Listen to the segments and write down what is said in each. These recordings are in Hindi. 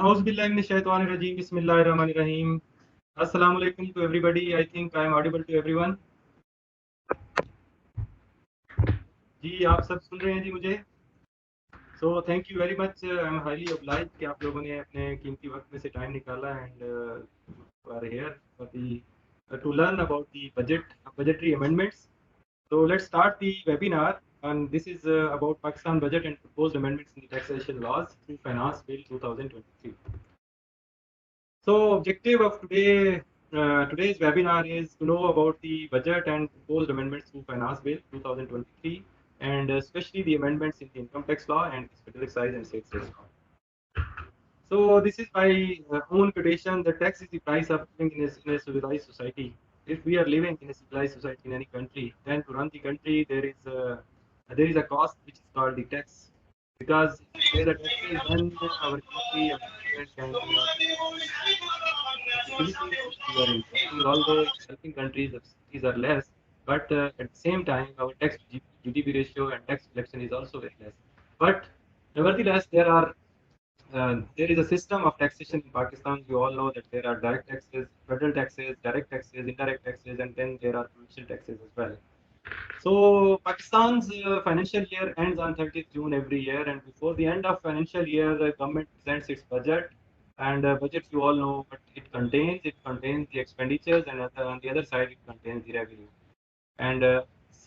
Auzubillahiminash-shaytanir-rajeem. Bismillahir-rahmanir-rahim. Assalamu alaikum to everybody. I think I am audible to everyone. जी आप सब सुन रहे हैं जी मुझे? So thank you very much. I am highly obliged कि आप लोगों ने अपने कीमती वक्त में से टाइम निकाला and are here for the to learn about the budgetary amendments. So let's start the webinar, and this is about Pakistan budget and proposed amendments in the taxation laws through Finance Bill 2023. So objective of today's webinar is to know about the budget and proposed amendments to Finance Bill 2023, and especially the amendments in the income tax law and federal excise and sales tax law. So this is by own quotation. The tax is the price of living in a civilized society. If we are living in a civilized society in any country, then to run the country there is a cost which is called the tax. Because if we pay the taxes, then our country, our government can activities which we are investing, although in developing countries the subsidies are less, but at the same time our tax to GDP ratio and tax collection is also very less. But nevertheless, there is a system of taxation in Pakistan. You all know that there are direct taxes, federal taxes, direct taxes, indirect taxes, and then there are provincial taxes as well. So Pakistan's financial year ends on 30th June every year, and before the end of financial year, the government presents its budget. And budget, you all know what it contains. It contains the expenditures, and on the other side, it contains the revenue. And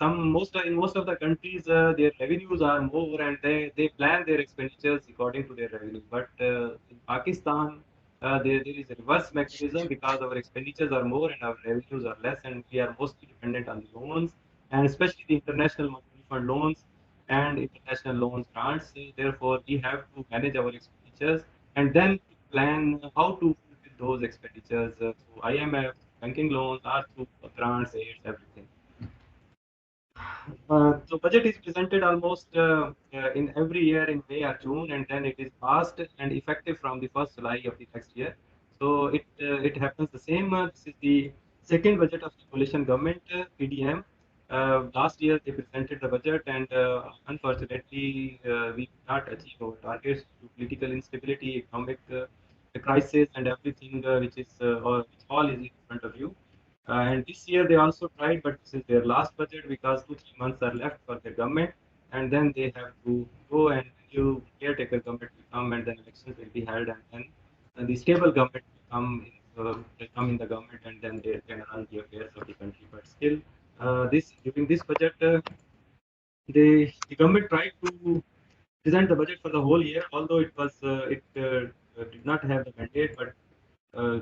in most of the countries, their revenues are more, and they plan their expenditures according to their revenue. But in Pakistan, there is a reverse mechanism because our expenditures are more and our revenues are less, and we are mostly dependent on the loans, and especially the international monetary fund loans and international loans grants. Therefore, we have to manage our expenditures and then plan how to fulfill those expenditures through IMF, banking loans, or through grants, aids, everything. So budget is presented almost in every year in May or June, and then it is passed and effective from the 1st July of the next year. So it happens the same. This is the second budget of the coalition government, PDM. Last year they presented the budget, and unfortunately we did not achieve our targets due to political instability, economic crisis, and everything which all is in front of you. And this year they also tried, but this is their last budget because 2 3 months are left for the government, and then they have to go and new caretaker government will come, and then elections will be held, and then the stable government will come in the government, and then they can run the affairs of the country. But still, this during this budget, the government tried to present the budget for the whole year, although it did not have the mandate, but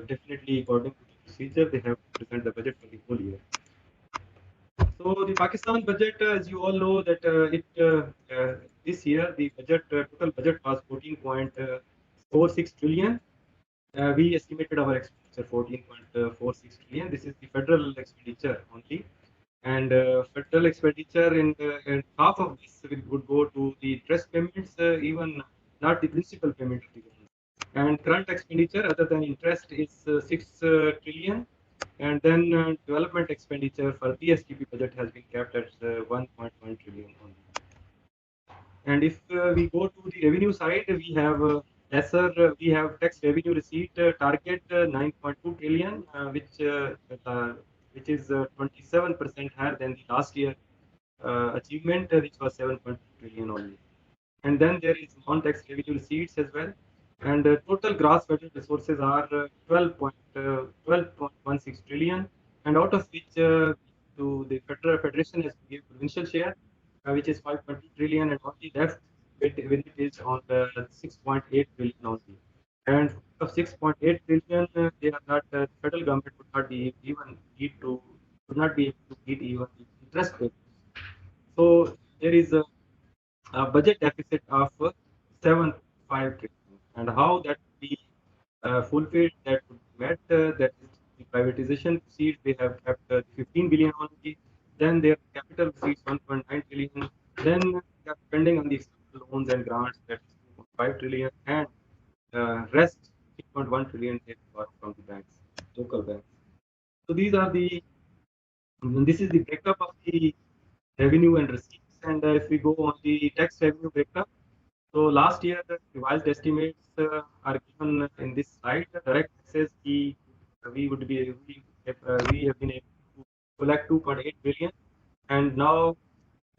definitely according to the procedure, they have to present the budget for the whole year. So the Pakistan budget, as you all know, that this year the total budget was 14.46 trillion. We estimated our expenditure 14.46 trillion. This is the federal expenditure only, and federal expenditure in half of this would go to the interest payments, even not the principal payment of the government. And current expenditure other than interest is 6 trillion, and then development expenditure for PSTP budget has been kept at 1.1 trillion only. And if we go to the revenue side, we have tax revenue receipt target 9.2 trillion, which is 27% higher than the last year achievement, which was 7.2 trillion only. And then there is non-tax revenue receipts as well. And total gross federal resources are 12.16 trillion, and out of which to the federation has to give provincial share, which is 5.2 trillion, and only left with it is on the 6.8 trillion only. And of 6.8 trillion, they are not federal government would not be even would not be able to meet even the interest payments. So there is a budget deficit of 7.5 trillion, and how that would be fulfilled, that would be met, that is the privatization proceeds, they have kept 15 billion only, then their capital receipts 1.9 trillion, then they are spending on the external loans and grants, that is 2.5 trillion, and rest 3.1 trillion they got from the banks, local banks. So this is the breakup of the revenue and receipts. And if we go on the tax revenue breakup, So last year, the revised estimates are given in this slide. The direct taxes we have been able to collect 2.8 billion, and now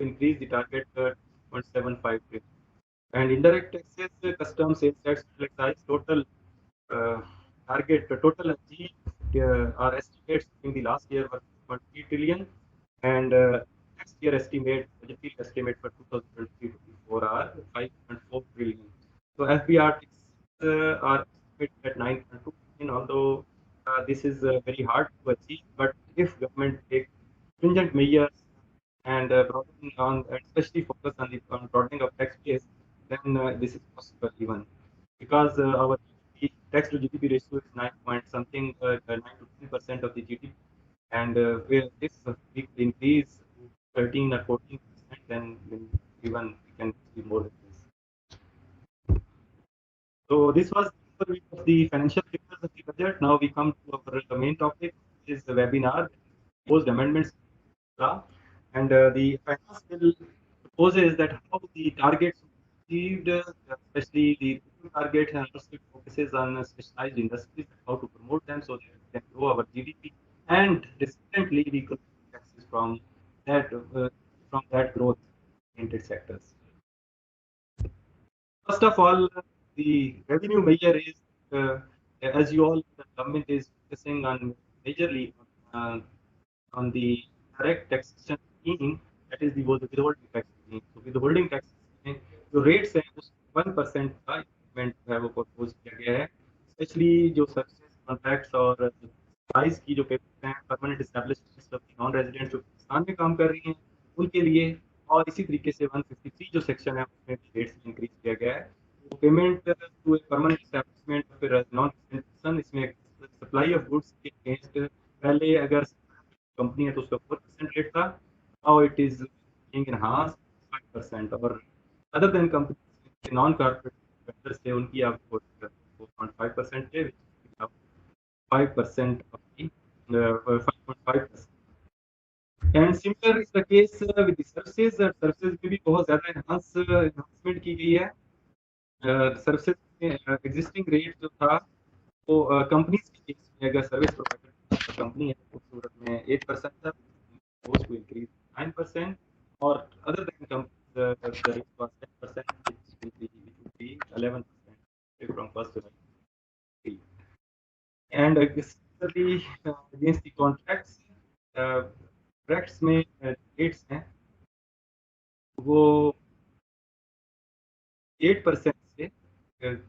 increase the target 2.75 billion. And indirect taxes, customs, sales tax, excise, total target, total achieved our estimates in the last year were 3 trillion, and next year budgetary estimate for 2023-24 are 5.4 trillion. So FBR are estimated at 9.2 trillion, although this is very hard to achieve, but if government takes stringent measures and broadening on, especially focus on the broadening of tax base, then this is possible even because our tax to GDP ratio is 9 point something, 9 to 10% of the GDP, and if we could increase to 13 or 14%, then even we can be more than this. So this was the overview of the financial figures of the budget. Now we come to our main topic, which is the webinar, proposed amendments, and the finance bill proposes that how the targets achieved, especially the target, and also it focuses on specialized industries and how to promote them so that we can grow our GDP, and recently we could taxes from that growth oriented sectors. First of all, the revenue measure is, as you all, the government is focusing on majorly on the direct taxation scheme, that is the withholding tax scheme. So withholding tax scheme, जो rates हैं उस 1% का increment जो है वो propose किया गया है, especially जो services contracts और प्राइस की जो पेमेंट हैं permanent establishments of non resident जो पाकिस्तान में काम कर रही हैं उनके लिए, और इसी तरीके से 153 जो सेक्शन है उसमें भी रेट्स इंक्रीज किया गया है। तो payment to a permanent establishment फिर नॉन रेजिडेंट पर्सन, इसमें सप्लाई ऑफ गुड्स के अगेंस्ट पहले अगर कंपनी है तो उसका 4% रेट था, now it is being enhanced 5%, और other than company non corporate vendors थे उनकी आपको 4.5% है, 5% of the 5.5%. And similar is the case with the services. Services में भी बहुत ज़्यादा enhancement की गई है. Services में existing rate जो था वो कंपनीज के केस में अगर सर्विस प्रोवाइडर कंपनी है तो सूरत में 8% था, supposed to increase 9%, or other than companies the rate was 10%, which would be 11% from 1st July. And similarly against the contracts, contracts में rates हैं वो 8% से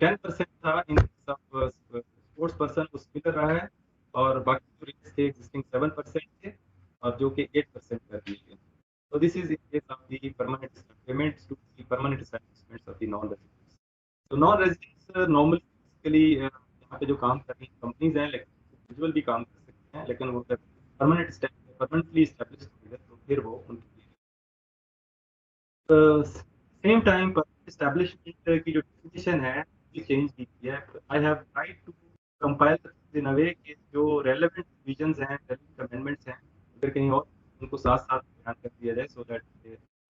10% था इन सब स्पोर्ट्स पर्सन को सिमिलर रहा है, और बाकी जो रेट्स थे एग्जिस्टिंग 7% थे और जो कि 8% कर दिए गए। So this is in case of the permanent payments to the permanent establishments of the non-residents. So non-residents normally basically यहाँ पे जो काम कर रही कंपनीज हैं, लेकिन इंडिविजुअल भी काम कर सकते हैं, लेकिन वो परमानेंटली एस्टेब्लिश तो फिर वो उनके सेम टाइम पर एस्टेब्लिशमेंट की जो डेफिनेशन है ये चेंज की गई है। I have tried to compile in a way कि जो रेलेवेंट प्रोविजंस हैं, रेलेवेंट अमेंडमेंट्स हैं, अगर कहीं और उनको साथ-साथ बयान कर दिया जाए सो दैट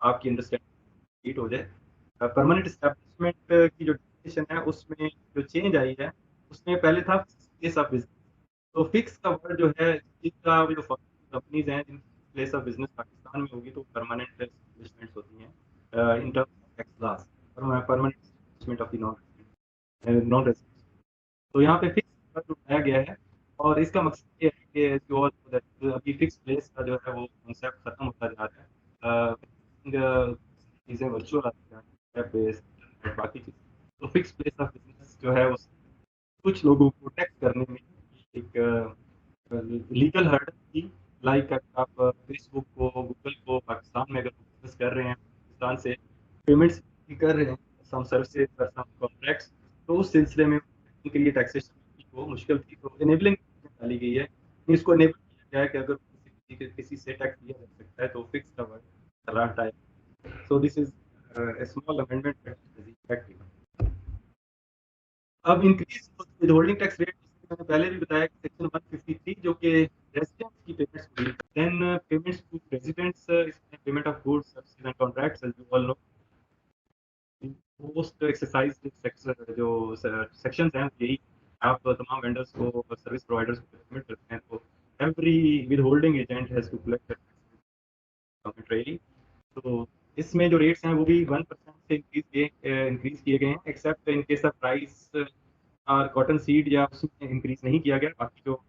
आपकी अंडरस्टैंडिंग कंप्लीट हो जाए। परमानेंट एस्टेब्लिशमेंट की जो डेफिनेशन है उसमें जो चेंज आई है उसमें पहले था प्लेस ऑफ बिजनेस। तो फिक्स का वर्ड जो है जिसका जो कंपनीज हैं जिनकी प्लेस ऑफ बिजनेस पाकिस्तान में होगी तो परमानेंट एस्टेब्लिशमेंट्स होती हैं in terms of tax laws, permanent establishment of the non residents. तो यहाँ पे फिक्स जो उठाया गया है, और इसका मकसद ये है कि जो अभी फिक्स प्लेस का जो है वो कॉन्सेप्ट खत्म होता जा रहा है, चीज़ें वर्चुअल आती जा रही है, बेस्ड बाकी चीज़ें। तो फिक्स प्लेस ऑफ बिजनेस जो है वो कुछ लोगों को टैक्स करने में एक लीगल हर्डल थी। लाइक आप फेसबुक को, गूगल को पाकिस्तान में अगर बिजनेस कर रहे हैं, पाकिस्तान से पेमेंट्स कर रहे हैं, सम सर्विसेज और सम कॉन्ट्रैक्ट्स, तो उस सिलसिले में उनके लिए टैक्सेशन को मुश्किल थी, तो इनेबलिंग डाली गई है। इसको इनेबल किया गया है कि अगर किसी से टैक्स दिया जा सकता है तो फिक्स का वर्ड हटा है। So this is a small amendment that is effective. अब इंक्रीज विदहोल्डिंग टैक्स रेट मैंने पहले भी बताया कि सेक्शन 153 जो कि रेजिडेंट्स की पेमेंट्स को देन पेमेंट्स टू रेजिडेंट्स, इसमें payment of goods services and contracts as you all know post exercise जो सेक्शंस हैं यही, आप तमाम वेंडर्स को सर्विस प्रोवाइडर्स को पेमेंट करते हैं तो every withholding agent has to collect arbitrary. तो इसमें जो रेट्स हैं वो भी 1% से इंक्रीज किए गए हैं, accept in case of price और कॉटन सीड या उसमें इंक्रीज नहीं किया गया। बाकी जो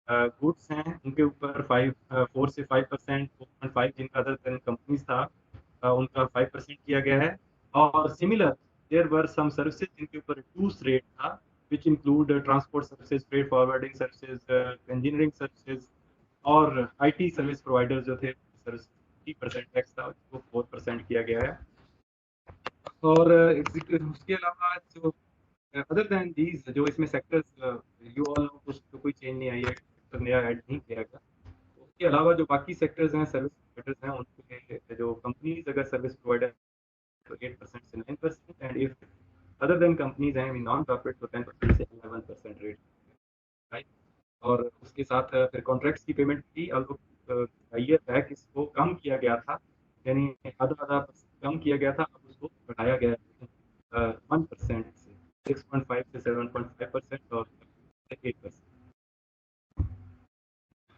गुड्स हैं उनके ऊपर 4 से 5%, 4.5 जिनका अदर कंपनीज था उनका 5% किया गया है। और similar there were some services जिनके ऊपर रिड्यूस रेट था, which include transport services, freight forwarding services, engineering services और आईटी सर्विस प्रोवाइडर जो थे सर्विस 3% टैक्स था उसको 4% किया गया है। और उसके अलावा जो अदर देन दीज जो इसमें सेक्टर्स यू ऑल नो कुछ तो कोई चेंज नहीं आई है, सेक्टर नया ऐड नहीं किया गया। तो उसके अलावा जो बाकी सेक्टर्स हैं सर्विस प्रोवाइडर्स हैं उनके जो कंपनीज अगर सर्विस प्रोवाइडर तो 8% से 9%, and if other than companies हैं नॉन प्रॉफिट तो 10% से 11% रेट, राइट। और उसके साथ फिर कॉन्ट्रैक्ट्स की पेमेंट की ईयर बैक इसको कम किया गया था, यानी आधा आधा कम किया गया था, अब उसको बढ़ाया गया है 1% से 6.5 से 7.5% और 8%।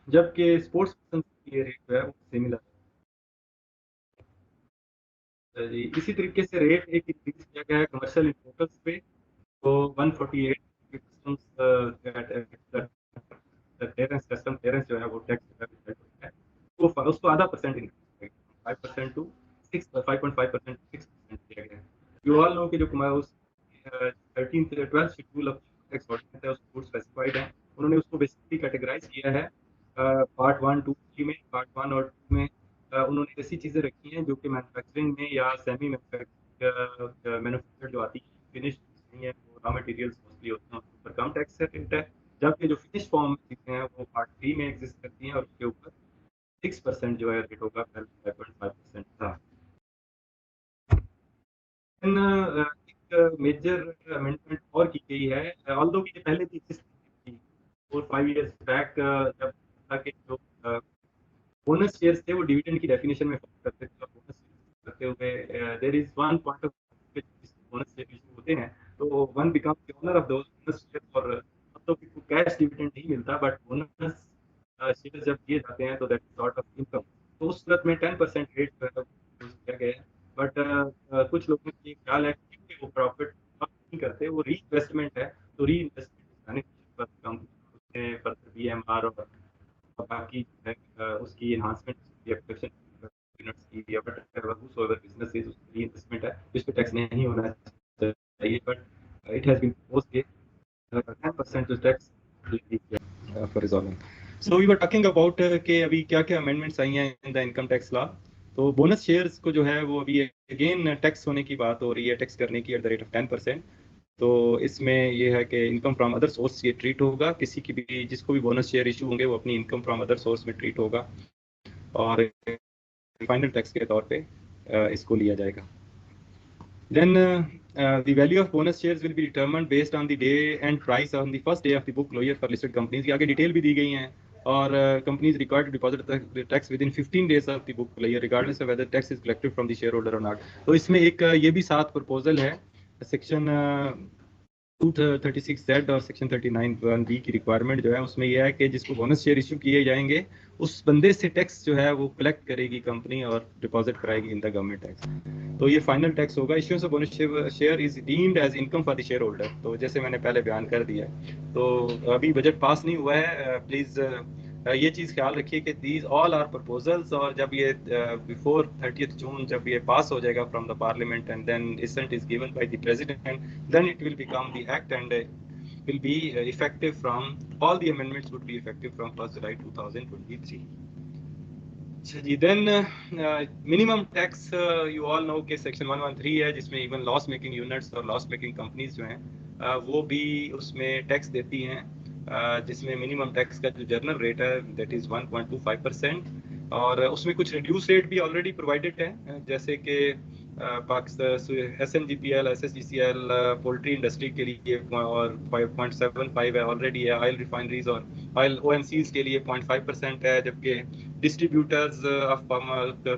जबकि स्पोर्ट्स पर्सन की रेट जो है वो सिमिलर है जी। इसी तरीके से रेट एक इंक्रीज किया गया है कमर्शियल इंपोर्टर्स पे, तो 148 कस्टम्स क्लियरेंस कस्टम क्लियरेंस जो है वो टैक्स है वो उसको आधा परसेंट इंक्रीज 5% टू 5.5% 6% किया गया है। यू ऑल नो कि जो उस 12th schedule of tax ordinance है उसको स्पेसिफाइड है, उन्होंने उसको बेसिकली कैटेगराइज किया है पार्ट 1, 2, 3 में। पार्ट 1 और 2 में उन्होंने ऐसी चीज़ें रखी हैं जो कि मैन्युफैक्चरिंग में या सेमी मैन्युफैक्चर जो आती है फिनिश नहीं है, वो रॉ मटेरियल्स मोस्टली होते हैं उसके ऊपर कम टैक्स रेट है। जबकि जो फिनिश फॉर्म चीज़ें हैं वो पार्ट 3 में एग्जिस्ट करती हैं और उसके ऊपर 6% जो है रेट होगा, 5.5% था। एक मेजर अमेंडमेंट और की गई है, ऑल्दो की पहले भी एग्जिस्ट थी 4-5 years बैक, जब था कि जो बोनस शेयर्स थे वो डिविडेंड की डेफिनेशन में फॉलो करते थे, और बोनस करते हुए there is one point of bonus share issue होते हैं तो one becomes the owner of those bonus share, और तो कैश डिविडेंड नहीं मिलता बट बोनस शेयर जब दिए जाते हैं तो दैट सॉर्ट ऑफ इनकम। तो उस सूरत में 10% रेट किया गया है। बट कुछ लोगों को ये ख्याल है कि वो प्रॉफिट नहीं करते, वो री इन्वेस्टमेंट है, तो री इन्वेस्टमेंट पर कंपनी पर बीएमआर और बाकी है उसकी एनहांसमेंट यूनिट्स की या बिजनेस इज उसकी इन्वेस्टमेंट है जिस पे टैक्स नहीं होना चाहिए, but it has been proposed कि 10% जो tax for resolving. So we were talking about कि अभी क्या क्या अमेंडमेंट्स आई हैं in the income tax law. तो बोनस शेयर्स को जो है वो अभी अगेन टैक्स होने की बात हो रही है, टैक्स करने की एट द रेट ऑफ 10%। तो इसमें ये है कि इनकम फ्रॉम अदर सोर्स ये ट्रीट होगा, किसी की भी जिसको भी बोनस शेयर इशू होंगे वो अपनी इनकम फ्रॉम अदर सोर्स में ट्रीट होगा और फाइनल टैक्स के तौर पे इसको लिया जाएगा। Then the value of bonus shares will be determined based on the day and price on the first day of the book closure for listed companies। की आगे डिटेल भी दी गई हैं, और companies required to deposit the tax within 15 days of the book closure regardless of whether tax is collected from the shareholder or not। तो इसमें एक ये भी साथ प्रपोजल है, सेक्शन 236Z और सेक्शन 39(1)B की रिक्वायरमेंट जो है उसमें यह है कि जिसको बोनस शेयर इशू किए जाएंगे उस बंदे से टैक्स जो है वो कलेक्ट करेगी कंपनी और डिपॉजिट कराएगी इन द गवर्नमेंट टैक्स। तो ये फाइनल टैक्स होगा। Issuance of bonus share is deemed as income for the shareholder. तो जैसे मैंने पहले बयान कर दिया, तो अभी बजट पास नहीं हुआ है, प्लीज ये चीज़ ख्याल रखिए कि दीज ऑल आर प्रपोजल्स, और जब ये बिफोर 30th जून जब ये पास हो जाएगा from the parliament and then assent is given by the president, then it will become the act and will be effective from, all the amendments would be effective from 1st July 2023। अच्छा जी, then minimum tax you all know के सेक्शन 113 है जिसमें इवन लॉस मेकिंग यूनिट्स और लॉस मेकिंग कंपनीज जो हैं वो भी उसमें टैक्स देती हैं, जिसमें मिनिमम टैक्स का जो जर्नल रेट है दैट इज 1.25%, और उसमें कुछ रिड्यूस रेट भी ऑलरेडी प्रोवाइडेड है, जैसे कि Pakistan SNGPL SSGCL poultry industry के लिए और 5.75 है ऑलरेडी है, ऑयल रिफाइनरीज और ऑयल OMCs के लिए 0.5% है, जबकि distributors of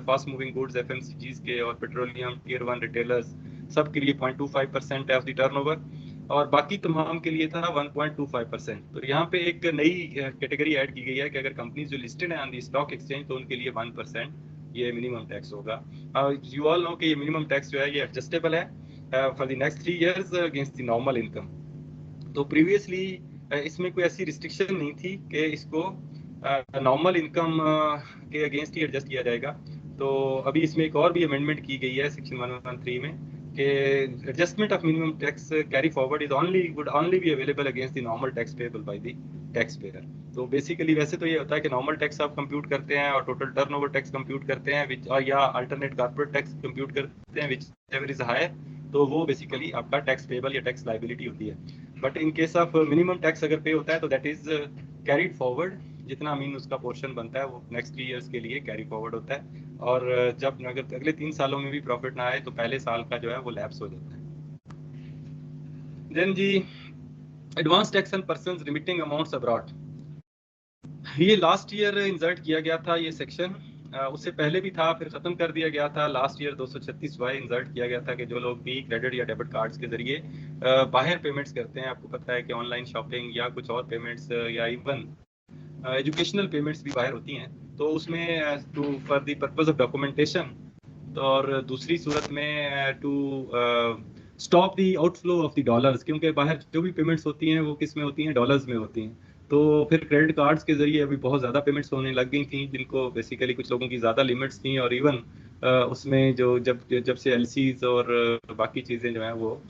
fast moving goods FMCGs के और पेट्रोलियम टियर 1 रिटेलर्स सब के लिए 0.25% ऑफ द टर्नओवर, और बाकी तमाम के लिए था 1.25%। तो यहाँ पे एक नई कैटेगरी ऐड की गई है कि अगर कंपनीज जो लिस्टेड है ऑन द स्टॉक एक्सचेंज तो उनके लिए 1% ये मिनिमम टैक्स होगा। यू ऑल नो कि ये मिनिमम टैक्स जो है ये एडजस्टेबल है for the next 3 years against the normal income. तो प्रीवियसली इसमें कोई ऐसी रिस्ट्रिक्शन नहीं थी कि इसको नॉर्मल इनकम के अगेंस्ट ही एडजस्ट किया जाएगा। तो अभी इसमें एक और भी अमेंडमेंट की गई है सेक्शन 113 में कि adjustment of minimum tax carry forward is would only be available against the normal tax payable by the tax payer. तो बेसिकली वैसे तो ये होता है कि नॉर्मल टैक्स आप कंप्यूट करते हैं और टोटल टर्नओवर टैक्स कंप्यूट करते हैं विच या अल्टरनेट कॉर्पोरेट टैक्स कंप्यूट करते हैं विच एवर इज हायर, तो वो बेसिकली आपका टैक्स पेएबल या टैक्स लायबिलिटी होती है। But in case of minimum tax अगर पे होता है तो दैट इज कैरीड फॉरवर्ड, जितना मीन उसका पोर्शन बनता है वो नेक्स्ट 3 इयर्स के लिए कैरी फॉरवर्ड होता है, और जब अगर अगले 3 सालों में भी प्रॉफिट ना आए तो पहले साल का जो है वो लैप्स हो जाता है। देन जी advance tax on persons remitting amounts abroad, ये लास्ट ईयर इंसर्ट किया गया था ये सेक्शन, उससे पहले भी था फिर खत्म कर दिया गया था। लास्ट ईयर 236Y इंसर्ट किया गया था कि जो लोग भी क्रेडिट या डेबिट कार्ड्स के जरिए बाहर पेमेंट्स करते हैं, आपको पता है कि ऑनलाइन शॉपिंग या कुछ और पेमेंट्स या इवन एजुकेशनल पेमेंट्स भी बाहर होती हैं, तो उसमें to for the purpose of documentation, और दूसरी सूरत में to stop the outflow of the dollars, क्योंकि बाहर जो भी पेमेंट्स होती हैं वो किस में होती हैं, डॉलर्स में होती हैं। तो फिर क्रेडिट कार्ड्स के जरिए अभी बहुत ज़्यादा पेमेंट्स होने लग गई थी, जिनको बेसिकली कुछ लोगों की ज़्यादा लिमिट्स थी, और इवन उसमें जो जब से एलसीज और बाकी चीज़ें जो हैं वो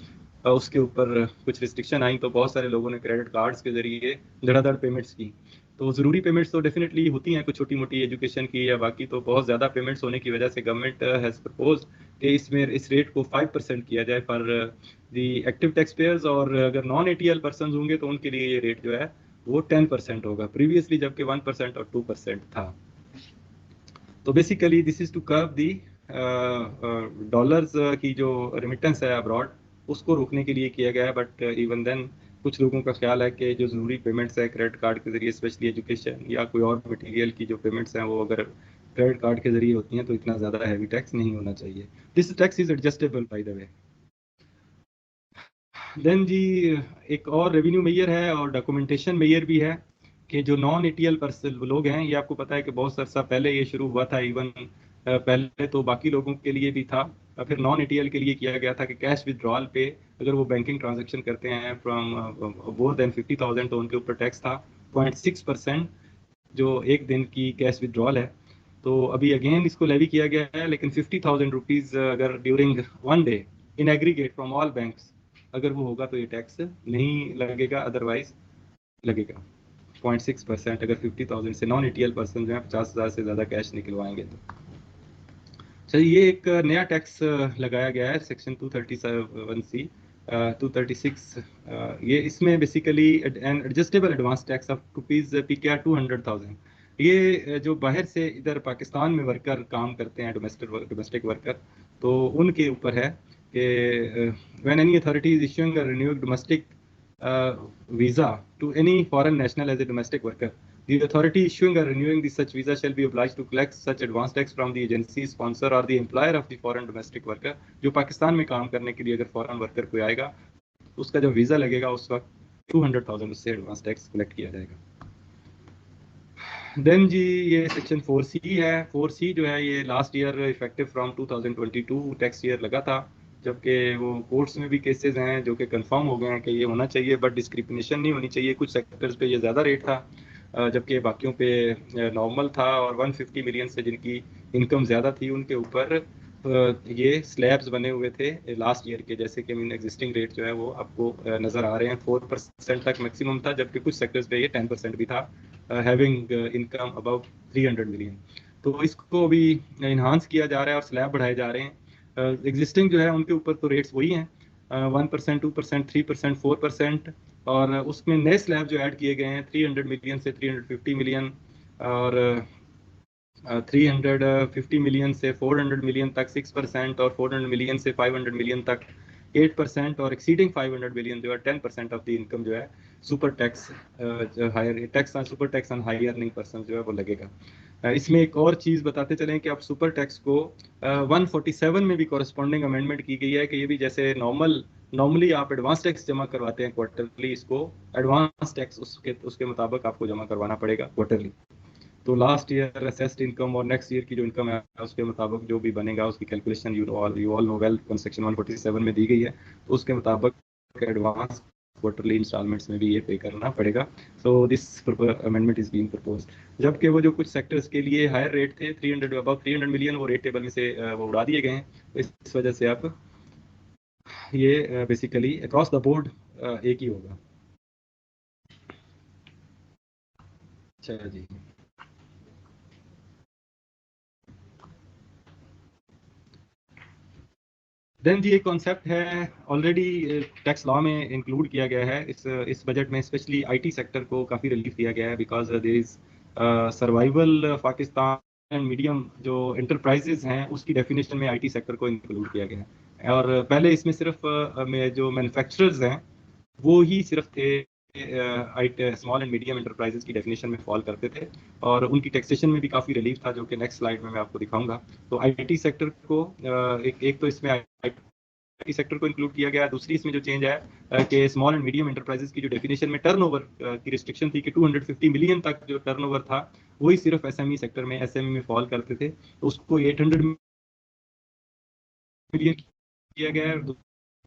उसके ऊपर कुछ रिस्ट्रिक्शन आई, तो बहुत सारे लोगों ने क्रेडिट कार्ड्स के जरिए धड़ाधड़ पेमेंट्स की। तो ज़रूरी पेमेंट्स तो डेफिनेटली होती हैं कुछ छोटी मोटी एजुकेशन की या बाकी, तो बहुत ज़्यादा पेमेंट्स होने की वजह से गवर्नमेंट हैज़ प्रपोज कि इसमें इस रेट को 5% किया जाए for the active tax payers, और अगर नॉन एटीएल पर्सन होंगे तो उनके लिए ये रेट जो है वो 10% होगा, प्रीवियसली जबकि 1% और 2% था। तो basically this is to curb the dollars की जो रिमिटेंस है अब्रॉड उसको रोकने के लिए किया गया है। बट इवन देन कुछ लोगों का ख्याल है कि जो ज़रूरी पेमेंट्स है क्रेडिट कार्ड के जरिए, स्पेशली एजुकेशन या कोई और मटेरियल की जो पेमेंट्स हैं वो अगर क्रेडिट कार्ड के जरिए होती हैं तो इतना ज़्यादा हैवी टैक्स नहीं होना चाहिए। This tax is adjustable by the way. Then जी एक और रेवेन्यू मेजर है और डॉक्यूमेंटेशन मेजर भी है कि जो नॉन एटीएल पर्सन लोग हैं, ये आपको पता है कि बहुत अरसा पहले ये शुरू हुआ था, इवन पहले तो बाकी लोगों के लिए भी था, फिर नॉन एटीएल के लिए किया गया था कि कैश विड्रॉल पे अगर वो बैंकिंग ट्रांजैक्शन करते हैं फ्रॉम मोर देन 50,000 तो उनके ऊपर टैक्स था 0.6% जो एक दिन की कैश विड्रॉल है। तो अभी अगेन इसको लेवी किया गया है, लेकिन 50,000 रुपीज़ अगर during one day in aggregate from all banks अगर वो होगा तो ये टैक्स नहीं लगेगा, अदरवाइज लगेगा 0.6% अगर 50,000 से नॉन एटीएल पर्सन जो है 50,000 से ज़्यादा कैश निकलवाएंगे तो। चलिए ये एक नया टैक्स लगाया गया है सेक्शन 237C 236, ये इसमें basically an adjustable advance tax of rupees PKR 200,000, ये जो बाहर से इधर पाकिस्तान में वर्कर काम करते हैं डोमेस्टिक वर्कर, तो उनके ऊपर है कि when any authority is issuing a renewed domestic visa to any foreign national as a domestic worker, the authority issuing or renewing the such visa shall be obliged to collect such advance tax from the agency, sponsor or the employer of the foreign domestic worker। जो पाकिस्तान में काम करने के लिए अगर फॉरेन वर्कर कोई आएगा तो उसका जो वीज़ा लगेगा उस वक्त 200,000 उससे एडवांस टैक्स कलेक्ट किया जाएगा। देन जी ये सेक्शन 4C है। 4C जो है ये last year effective from 2022 tax year लगा था, जबकि वो कोर्ट्स में भी केसेस हैं जो कि कंफर्म हो गए हैं कि ये होना चाहिए, बट डिस्क्रिमिनेशन नहीं होनी चाहिए। कुछ सेक्टर्स पे ये ज़्यादा रेट था जबकि बाकियों पे नॉर्मल था, और 150 मिलियन से जिनकी इनकम ज़्यादा थी उनके ऊपर ये स्लैब्स बने हुए थे लास्ट ईयर के, जैसे कि मीन एग्जिस्टिंग रेट जो है वो आपको नज़र आ रहे हैं 4% तक मैक्सिमम था, जबकि कुछ सेक्टर्स पे ये 10% भी था हैविंग इनकम अबव 300 मिलियन। तो इसको अभी इन्हांस किया जा रहा है और स्लैब बढ़ाए जा रहे हैं। एग्जिस्टिंग जो है उनके ऊपर तो रेट्स वही हैं 1%, 2%, 3%, 4%, और उसमें नए स्लैब जो ऐड किए गए हैं 300 मिलियन से 350 मिलियन, और 350 मिलियन से 400 मिलियन तक 6%, और 400 मिलियन से 500 मिलियन तक 8%, और एक्सीडिंग 500 मिलियन जो है 10% ऑफ द इनकम जो है super tax higher tax on super tax on high earning person जो है वो लगेगा। इसमें एक और चीज बताते चलें कि आप सुपर टैक्स को 147 में भी कॉरेस्पॉन्डिंग अमेंडमेंट की गई है कि ये भी जैसे नॉर्मली आप एडवांस टैक्स जमा करवाते हैं क्वार्टरली, इसको एडवांस टैक्स उसके उसके मुताबिक आपको जमा करवाना पड़ेगा क्वार्टरली। तो लास्ट ईयर असेस्ड इनकम और नेक्स्ट ईयर की जो इनकम है उसके मुताबिक जो भी बनेगा उसकी calculation you all no well section 147 में दी गई है, तो उसके मुताबिक एडवांस क्वार्टरली इंस्टॉलमेंट्स में भी ये पे करना पड़ेगा। So this amendment is being proposed. जबकि वो जो कुछ सेक्टर्स के लिए हायर रेट थे 300 अबाउट 300 मिलियन, वो रेट टेबल में से वो उड़ा दिए गए हैं। तो इस वजह से आप ये बेसिकली अक्रॉस द बोर्ड एक ही होगा। अच्छा जी। देन जी एक कॉन्सेप्ट है ऑलरेडी टैक्स लॉ में इंक्लूड किया गया है, इस बजट में स्पेशली आईटी सेक्टर को काफ़ी रिलीफ दिया गया है because there is survival Pakistan and medium जो इंटरप्राइजेज हैं उसकी डेफिनेशन में आईटी सेक्टर को इंक्लूड किया गया है। और पहले इसमें सिर्फ जो मैन्युफैक्चरर्स हैं वो ही सिर्फ थे स्मॉल एंड मीडियम इंटरप्राइजेज की डेफिनेशन में फॉल करते थे, और उनकी टैक्सेशन में भी काफ़ी रिलीफ था, जो कि नेक्स्ट स्लाइड में मैं आपको दिखाऊंगा। तो आईटी सेक्टर को एक तो इसमें आईटी सेक्टर को इंक्लूड किया गया। दूसरी इसमें जो चेंज है कि स्मॉल एंड मीडियम इंटरप्राइजेज की जो डेफिनेशन में टर्नओवर की रिस्ट्रिक्शन थी कि 250 मिलियन तक जो टर्नओवर था वही सिर्फ एसएमई सेक्टर में एसएमई में फॉल करते थे, तो उसको 800 मिलियन किया गया है।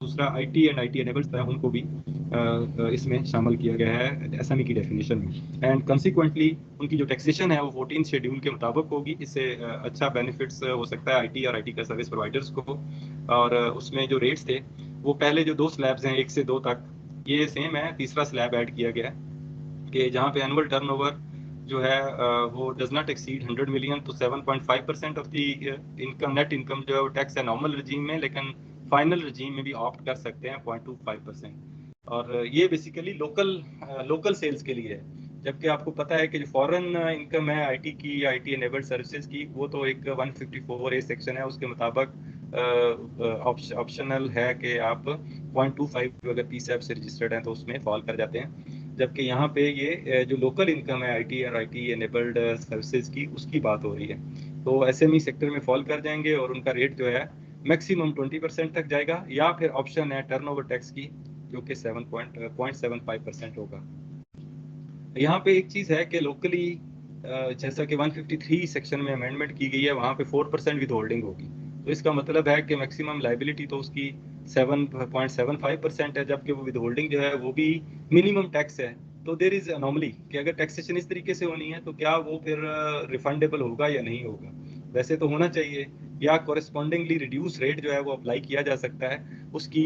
दूसरा आईटी एंड आईटी एनेबल्स है उनको भी इसमें शामिल किया गया है एसएमई की डेफिनेशन में। एंड कंसिक्वेंटली उनकी जो टैक्सेशन है वो 14 शेड्यूल के मुताबिक होगी। इससे अच्छा बेनिफिट्स हो सकता है आईटी और आईटी का सर्विस प्रोवाइडर्स को। और उसमें जो रेट्स थे वो पहले जो 2 स्लैब्स हैं 1 से 2 तक, ये सेम है। तीसरा स्लैब ऐड किया गया है कि जहाँ पे एनुअल टर्नओवर जो है वो डज नॉट एक्सीड 100 मिलियन, तो 7.5% of the income net income जो है वो टैक्स है नॉर्मल रजीम में, लेकिन फाइनल रजीम में भी ऑप्ट कर सकते हैं 0.25%। और ये बेसिकली लोकल सेल्स के लिए है। जबकि आपको पता है कि जो फॉरेन इनकम है आईटी की, आईटी एनेबल्ड सर्विसेज की, वो तो एक 154A सेक्शन है, उसके मुताबिक ऑप्शनल है कि आप 0.25 अगर पीसैप से रजिस्टर्ड हैं तो उसमें फॉल कर जाते हैं। जबकि यहाँ पे ये जो लोकल इनकम है आईटी और आईटी एनेबल्ड सर्विसेज की, उसकी बात हो रही है। तो एसएमई सेक्टर में फॉल कर जाएंगे और उनका रेट जो है मैक्सिमम 20% तक जाएगा, या फिर ऑप्शन है टर्नओवर टैक्स की जो कि 7.75% होगा। यहाँ पे एक चीज़ है कि लोकली जैसा कि 153 सेक्शन में अमेंडमेंट की गई है, वहाँ पे 4% विद होल्डिंग होगी। तो इसका मतलब है कि मैक्सिमम लाइबिलिटी तो उसकी 7.75% है, जबकि वो विद होल्डिंग जो है वो भी मिनिमम टैक्स है। तो देर इज अनोमली कि अगर टैक्सेशन इस तरीके से होनी है तो क्या वो फिर रिफंडेबल होगा या नहीं होगा। वैसे तो होना चाहिए, या कॉरेस्पॉन्डिंगली रिड्यूस रेट जो है वो अप्लाई किया जा सकता है उसकी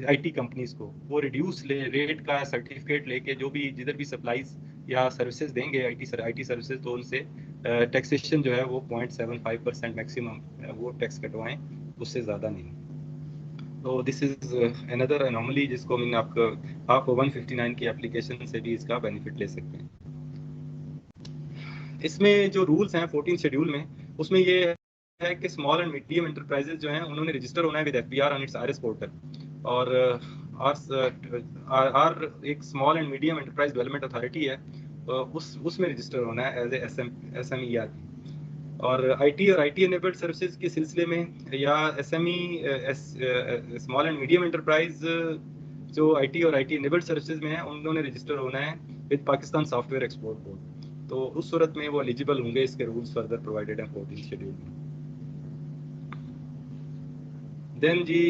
आईटी कंपनीज को। वो रिड्यूस रेट का सर्टिफिकेट लेके जो भी जिधर भी सप्लाईज या सर्विसेज देंगे आईटी सर्विसेज, तो उनसे टैक्सेशन जो है वो 0.75% मैक्सिमम वो टैक्स कटवाएं, उससे ज़्यादा नहीं। तो दिस इज अनदर अनोमली जिसको मैंने आप 159 की एप्लीकेशन से भी इसका बेनिफिट ले सकते हैं। इसमें जो रूल्स हैं 14 शेड्यूल में, उसमें ये है कि स्मॉल एंड मीडियम इंटरप्राइजेज जो हैं उन्होंने रजिस्टर होना है with FBR on it's RS portal. और आर एक small and medium enterprise development authority है, उसमें रजिस्टर होना है एज एसएमईआर। और आईटी और आईटी एनेबल्ड सर्विसेज के सिलसिले में या SME small and medium enterprise जो आईटी और आईटी एनेबल्ड सर्विसेज में है, उन्होंने रजिस्टर होना है with Pakistan software export board. तो उस सूरत में वो एलिजिबल होंगे, इसके रूल्स फर्दर प्रोवाइडेड हैं 14 शेड्यूल में। देन जी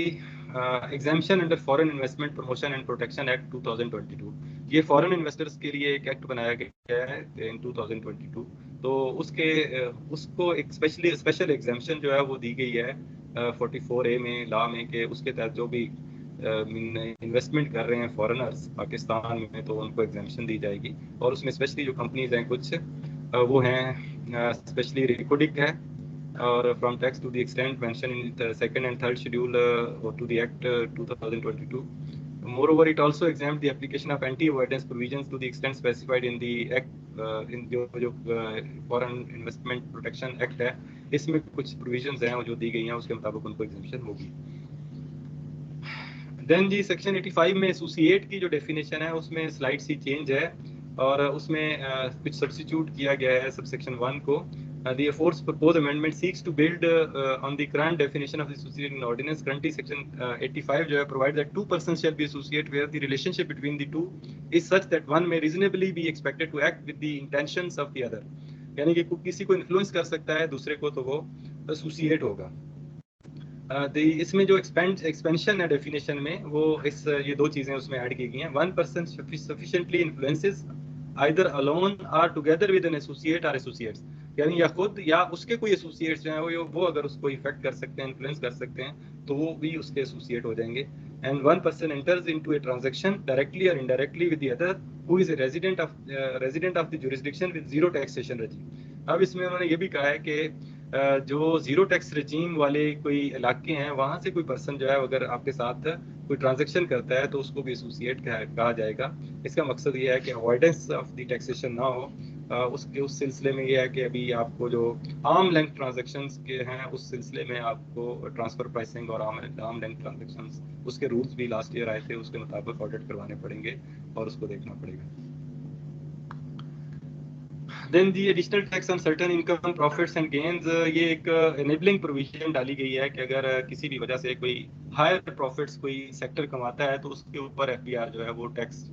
exemption under foreign investment promotion and protection act 2022, ये फॉरेन इन्वेस्टर्स के लिए एक एक्ट बनाया गया है इन 2022। तो उसको एक स्पेशल एग्जाम्पशन जो है वो दी गई है 44A में लॉ में, कि उसके तहत जो भी इन्वेस्टमेंट कर रहे हैं फॉरेनर्स पाकिस्तान में तो उनको एग्जाम्पशन दी जाएगी। और उसमें स्पेशली जो कंपनीज हैं कुछ वो हैं स्पेशली रिकोडिक है, or from tax to the extent mentioned in the second and third schedule or to the Act 2022. Moreover, it also exempt the application of anti-avoidance provisions to the extent specified in the Act in जो Foreign Investment Protection Act है, इसमें कुछ provisions हैं जो दी गई हैं, उसके मुताबिक उनको exemption होगी। देन जी सेक्शन 85 में एसोसिएट की जो डेफिनेशन है उसमें स्लाइड सी चेंज है और उसमें कुछ सब्स्टिट्यूट किया गया है सबसेक्शन 1 को. The force proposed amendment seeks to build on the current definition of the associate in ordinance. Currently, section 85 जो है provides that two persons shall be associate where the relationship between the two is such that one may reasonably be expected to act with the intentions of the other. यानी कि किसी को इन्फ्लुएंस कर सकता है दूसरे को, तो वो एसोसिएट होगा. इसमें जो एक्सपेंशन है डेफिनेशन में, वो ये दो चीजें उसमें ऐड की गई हैं. One person sufficiently influences either alone और टुगेदर विद एन एसोसिएट और एसोसिएट्स, यानी या खुद या उसके कोई एसोसिएट्स जो हैं वो अगर उसको इफेक्ट कर सकते हैं, इन्फ्लुएंस कर सकते हैं, तो वो भी उसके एसोसिएट हो जाएंगे. And one person enters into a transaction directly और indirectly with the other who is a resident of the jurisdiction with zero taxation regime. अब इसमें उन्होंने ये भी कहा है कि जो जीरो टैक्स रजीम वाले कोई इलाके हैं, वहाँ से कोई पर्सन जो है अगर आपके साथ कोई ट्रांजैक्शन करता है तो उसको भी एसोसिएट कहा जाएगा. इसका मकसद ये है कि अवॉइडेंस ऑफ द टैक्सेशन ना हो. उस सिलसिले में ये है कि अभी आपको जो आर्म लेंथ ट्रांजैक्शंस के हैं, उस सिलसिले में आपको ट्रांसफर प्राइसिंग और आर्म लेंथ ट्रांजैक्शंस, उसके रूल्स भी लास्ट ईयर आए थे, उसके मुताबिक ऑडिट करवाने पड़ेंगे और उसको देखना पड़ेगा. Then the additional tax on certain income, profits and gains, ये एक enabling provision डाली गई है कि अगर किसी भी वजह से कोई higher profits कोई सेक्टर कमाता है तो उसके ऊपर FBR जो है वो टैक्स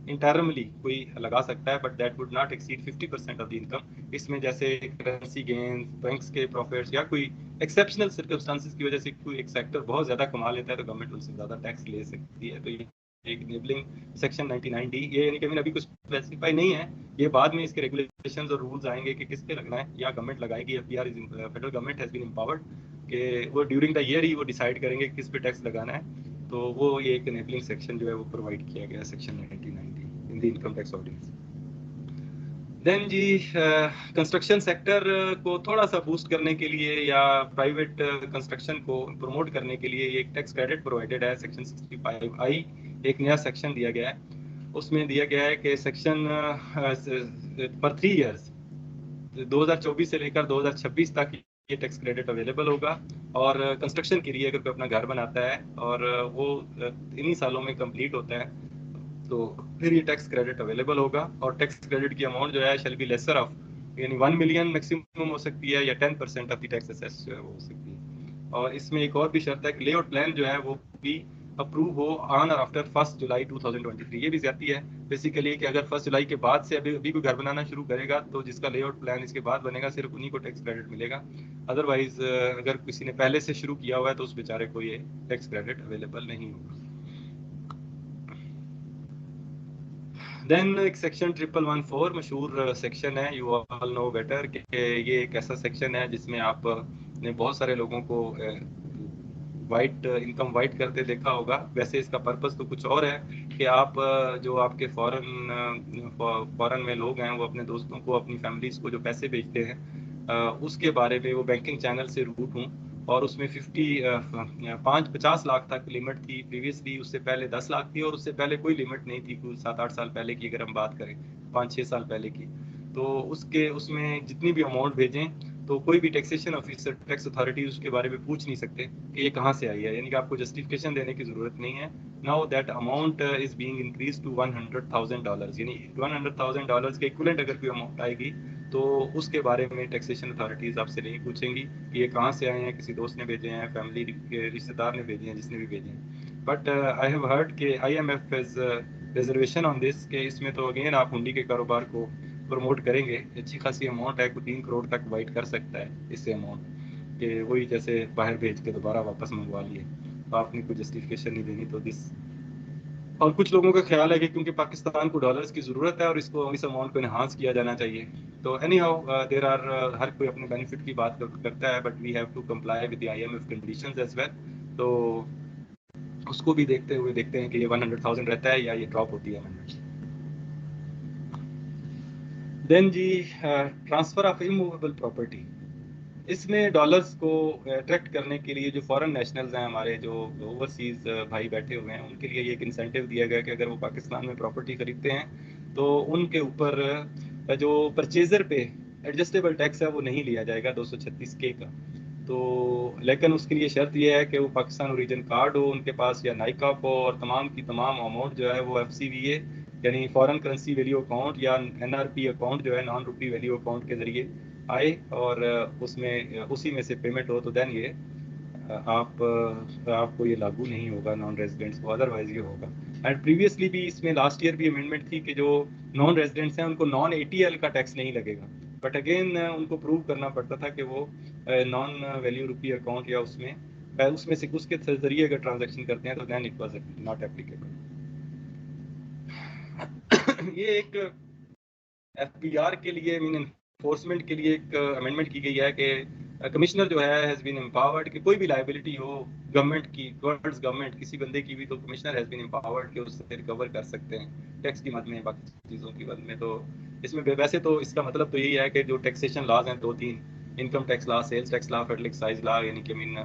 इंटरमली कोई लगा सकता है, but that would not exceed 50% of the income. इसमें जैसे करेंसी गेन्स, बैंक्स के प्रॉफिट्स या कोई एक्सेप्शनल सर्कमस्टांसेस की वजह से कोई एक सेक्टर बहुत ज्यादा कमा लेता है तो गवर्नमेंट उनसे ज्यादा टैक्स ले सकती है. तो ये एक इनेबलिंग सेक्शन 99D, ये यानी कि अभी कुछ स्पेसिफाई नहीं है, ये बाद में इसके रेगुलेशंस और रूल्स आएंगे कि किस पे लगना है या गवर्नमेंट लगाएगी. FBR federal government has been empowered कि वो ड्यूरिंग द ईयर ही वो डिसाइड करेंगे किस पे टैक्स लगाना है. तो वो ये एक इनेबलिंग सेक्शन जो है वो प्रोवाइड किया गया है section 99D in the income tax ordinance. Then जी कंस्ट्रक्शन सेक्टर को थोड़ा सा बूस्ट करने के लिए या प्राइवेट कंस्ट्रक्शन को प्रमोट करने के लिए एक टैक्स क्रेडिट प्रोवाइडेड है. सेक्शन 65I एक नया सेक्शन दिया गया है. उसमें दिया गया है कि सेक्शन पर 3 इयर्स 2024 से लेकर 2026 तक ये टैक्स क्रेडिट अवेलेबल होगा. और कंस्ट्रक्शन के लिए अगर कोई अपना घर बनाता है और वो इन्हीं सालों में कंप्लीट होता है तो फिर ये टैक्स क्रेडिट अवेलेबल होगा. और टैक्स क्रेडिट की अमाउंट जो है शैल बी लेसर ऑफ, यानी 1 मिलियन मैक्सिमम हो सकती है या 10% ऑफ द टैक्स असेस जो है वो हो सकती है. और इसमें एक और भी शर्त है कि लेआउट प्लान जो है वो भी अप्रूव हो ऑन और आफ्टर 1 जुलाई 2023. ये भी ज्यादा है बेसिकली कि अगर 1 जुलाई के बाद से अभी कोई घर बनाना शुरू करेगा तो जिसका लेआउट प्लान इसके बाद बनेगा सिर्फ उन्हीं को टैक्स क्रेडिट मिलेगा. अदरवाइज अगर किसी ने पहले से शुरू किया हुआ है तो उस बेचारे को ये टैक्स क्रेडिट अवेलेबल नहीं होगा. देन एक सेक्शन 1114 मशहूर सेक्शन है, यू ऑल नो बेटर, कि ये एक ऐसा सेक्शन है जिसमें आप ने बहुत सारे लोगों को वाइट इनकम वाइट करते देखा होगा. वैसे इसका पर्पस तो कुछ और है कि आप जो आपके फॉरेन में लोग हैं वो अपने दोस्तों को, अपनी फैमिलीज को जो पैसे भेजते हैं उसके बारे में वो बैंकिंग चैनल से रूट हूँ. और उसमें 50 लाख तक लिमिट थी प्रीवियसली. उससे पहले 10 लाख थी और उससे पहले कोई लिमिट नहीं थी, कुछ 7-8 साल पहले की अगर हम बात करें, 5-6 साल पहले की. तो उसमें जितनी भी अमाउंट भेजें तो कोई भी टैक्सेशन ऑफिसर, टैक्स अथॉरिटी उसके बारे में पूछ नहीं सकते कि ये कहाँ से आई है, यानी कि आपको जस्टिफिकेशन देने की जरूरत नहीं है. Now that amount is being increase to $100,000, यानी $100,000 के इक्विवेलेंट अगर कोई अमाउंट आएगी तो उसके बारे में टैक्सेशन अथॉरिटीज आपसे नहीं पूछेंगी कि ये कहाँ से आए हैं, किसी दोस्त ने भेजे हैं, फैमिली के रिश्तेदार ने भेजे हैं, जिसने भी भेजे हैं. बट आई हैव हर्ड कि IMF has reservation on this, कि इसमें तो अगेन आप हुंडी के कारोबार को प्रमोट करेंगे. अच्छी खासी अमाउंट है, 3 करोड़ तक वाइट कर सकता है इससे अमाउंट, कि वही जैसे बाहर भेज के दोबारा वापस मंगवा लिए, तो आपने कोई जस्टिफिकेशन नहीं देनी. तो दिस, और कुछ लोगों का ख्याल है कि क्योंकि पाकिस्तान को डॉलर्स की ज़रूरत है और इसको इस अमाउंट को इन्हांस किया जाना चाहिए. तो एनी हाउ देर आर, हर कोई अपने बेनिफिट की बात करता है, but we have to comply with the IMF conditions as well. तो उसको भी देखते हुए देखते हैं कि ये 100,000 रहता है या ये ड्रॉप होती है अमेंडमेंट. देन जी ट्रांसफर ऑफ इमूवेबल प्रॉपर्टी. इसमें डॉलर्स को अट्रैक्ट करने के लिए जो फॉरेन नेशनल्स हैं हमारे, जो ओवरसीज भाई बैठे हुए हैं, उनके लिए ये एक इंसेंटिव दिया गया कि अगर वो पाकिस्तान में प्रॉपर्टी खरीदते हैं तो उनके ऊपर जो परचेजर पे एडजस्टेबल टैक्स है वो नहीं लिया जाएगा 236K का. तो लेकिन उसके लिए शर्त ये है कि वो पाकिस्तान ओरिजिन कार्ड हो उनके पास या नाइकाप हो, और तमाम की तमाम अमाउंट जो है वो FCVA यानी फॉरेन करेंसी वैल्यू अकाउंट या NRP अकाउंट जो है नॉन रुपी वैल्यू अकाउंट के ज़रिए आए और उसमें उसी में से पेमेंट हो, तो देन ये आपको ये लागू नहीं होगा नॉन रेजिडेंट्स को, अदरवाइज ये होगा। एंड प्रीवियसली भी इसमें लास्ट ईयर भी अमेंडमेंट थी कि जो नॉन रेजिडेंट्स हैं उनको नॉन ATL का टैक्स नहीं लगेगा, बट अगेन उनको प्रूव करना पड़ता था कि वो नॉन वैल्यू रुपी अकाउंट या उसमें से उसके जरिए अगर ट्रांजेक्शन करते हैं तो then it was not applicable. ये एक FBR के लिए मीन एनफोर्समेंट के लिए एक अमेंडमेंट की गई है कि कमिश्नर जो है हैज़ बीन एम्पावर्ड कि कोई भी लाइबिलिटी हो गवर्नमेंट की, टुवर्ड्स गवर्नमेंट किसी बंदे की भी, तो कमिश्नर हैज़ बीन एम्पावर्ड कि उससे रिकवर कर सकते हैं टैक्स की मद में, बाकी चीज़ों की मद में। तो इसमें वैसे तो इसका मतलब तो यही है कि जो टैक्सेशन लॉज हैं 2-3, income tax law, sales tax law, federal excise law, यानी कि मीन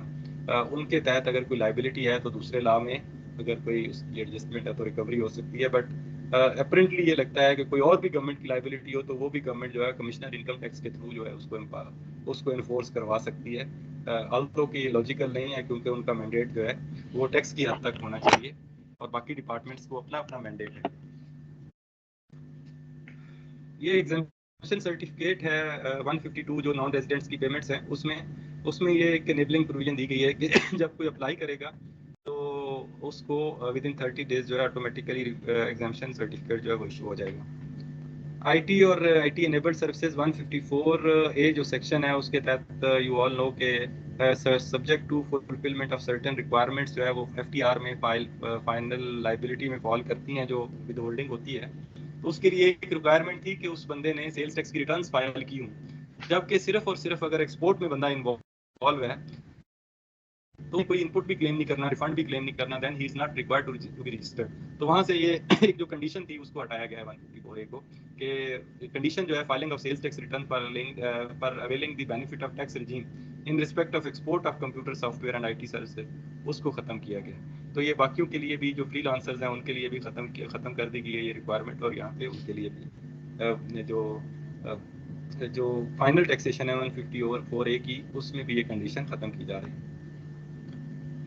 उनके तहत अगर कोई लाइबिलिटी है तो दूसरे लॉ में अगर कोई उसकी एडजस्टमेंट है तो रिकवरी हो सकती है। बट अपेरेंटली ये लगता है कि कोई और भी गवर्नमेंट की लाइबिलिटी हो तो वो भी गवर्नमेंट जो है कमिश्नर इनकम टैक्स के थ्रू जो है उसको इन्फोर्स करवा सकती है। अल्टो की लॉजिकल नहीं है क्योंकि उनका मैंडेट जो है वो टैक्स की हद तक होना चाहिए और बाकी डिपार्टमेंट्स को अपना अपना मैंडेट है। ये एग्जामिनेशन सर्टिफिकेट है 152 जो नॉन रेजिडेंट्स की पेमेंट्स हैं उसमें ये एक एनेबलिंग प्रोविजन दी गई है कि जब कोई अप्लाई करेगा तो उसको विद इन 30 डेज जो है ऑटोमेटिकली एग्जामिनेशन सर्टिफिकेट जो है वो इशू हो जाएगा। IT और IT एनेबल्ड सर्विसेज 154A जो सेक्शन है उसके तहत यू ऑल नो के subject to fulfilment of certain requirements जो है वो FTR में फाइनल लाइबिलिटी में फॉल करती हैं जो विद होल्डिंग होती है। तो उसके लिए एक रिक्वायरमेंट थी कि उस बंदे ने सेल्स टैक्स की रिटर्न्स फाइल की हूँ, जबकि सिर्फ और सिर्फ अगर एक्सपोर्ट में बंदा इन्वॉल्व है तो कोई इनपुट भी क्लेम नहीं करना, रिफंड भी क्लेम नहीं करना, then he is not required to be registered. तो वहां से ये एक जो कंडीशन थी उसको हटाया गया है 154A को कि कंडीशन जो है filing of sales tax return पर availing the benefit of tax regime in respect of export of computer software and IT services उसको खत्म किया गया। तो ये बाकियों के लिए भी जो फ्रीलांसर्स हैं उनके लिए भी खत्म कर दी गई है ये रिक्वायरमेंट, और यहाँ पे उनके लिए भी जो फाइनल टैक्सेशन है 154A की उसमें भी ये कंडीशन खत्म की जा रही है।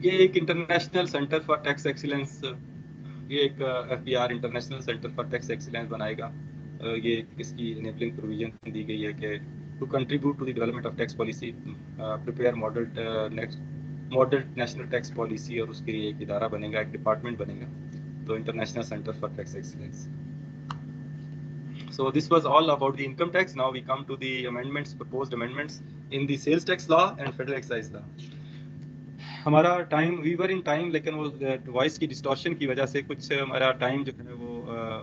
ये एक international centre for tax excellence, ये एक FBR international centre for tax excellence बनाएगा। ये इसकी इनेबलिंग प्रोविजन दी गई है कि to contribute to the development of tax policy, prepare model national tax policy, और उसके लिए एक इदारा बनेगा, एक डिपार्टमेंट बनेगा, तो international centre for tax excellence. So this was all about the income tax. Now we come to the amendments, proposed amendments in the sales tax law and federal excise law. हमारा टाइम वीवर इन टाइम, लेकिन वो वॉइस की डिस्टॉर्शन की वजह से कुछ हमारा टाइम जो है वो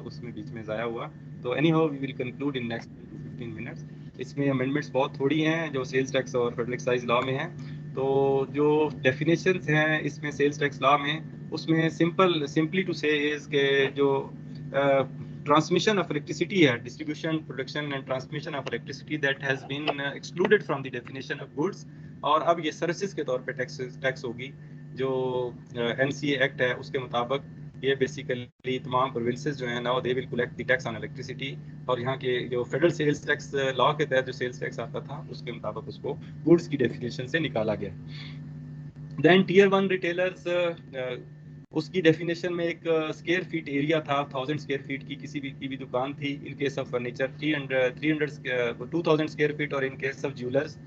उसमें बीच में ज़ाया हुआ। तो anyhow we will conclude in next 15 minutes. इसमें अमेंडमेंट्स बहुत थोड़ी हैं जो सेल्स टैक्स और फेडरल एक्साइज लॉ में हैं। तो जो डेफिनेशंस हैं इसमें सेल्स टैक्स लॉ में, उसमें सिंपली टू से इज के जो ट्रांसमिशन ऑफ इलेक्ट्रिसिटी है, distribution, production and transmission of electricity that has been excluded from the definition of goods, और अब ये सर्विसेज के तौर पे टैक्स होगी। जो NCA एक्ट है उसके मुताबिक ये बेसिकली तमाम प्रोविंसेस जो हैं now they will collect the tax on electricity, और यहाँ के जो फेडरल सेल्स टैक्स लॉ के तहत जो सेल्स टैक्स आता था उसके मुताबिक उसको गुड्स की डेफिनेशन से निकाला गया। देन टियर 1 रिटेलर्स, उसकी डेफिनेशन में एक स्क्वायर फीट एरिया था, 1000 स्क्वायर फीट की किसी भी दुकान थी। In case of furniture 2000 square feet, और in case of jewellers